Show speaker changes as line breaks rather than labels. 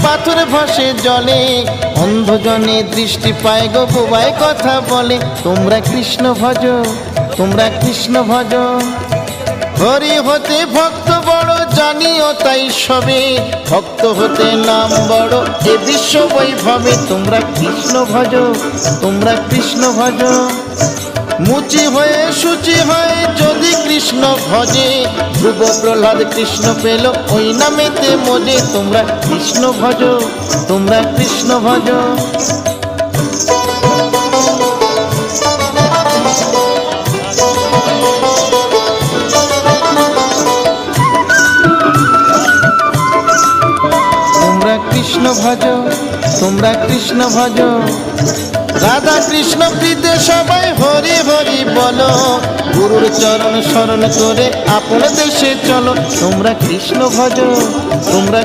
পাথর ভাসে জলে, অন্ধজনে দৃষ্টি পায় গো বোবায় কথা বলে। তোমরা কৃষ্ণ ভজ, তোমরা কৃষ্ণ ভজ। হরি হতে ভক্ত বড় জানিও তাই সবে, ভক্ত হতে নাম বড় এ বিশ্ব বৈভবে। তোমরা কৃষ্ণ ভজ, তোমরা কৃষ্ণ ভজ। মুচি হয়ে শুচি হয়ে যদি কৃষ্ণ ভজে, ধ্রুব প্রহ্লাদ কৃষ্ণ পেল ওই নামেতে মজে। তোমরা কৃষ্ণ ভজ, তোমরা কৃষ্ণ ভজ। তোমরা কৃষ্ণ ভজ, তোমরা কৃষ্ণ ভজ। রাধা কৃষ্ণ প্রীতে সবাই হরি হরি বলো, গুরুর চরণ শরণ করে আপন দেশে চলো। তোমরা কৃষ্ণ ভজ, তোমরা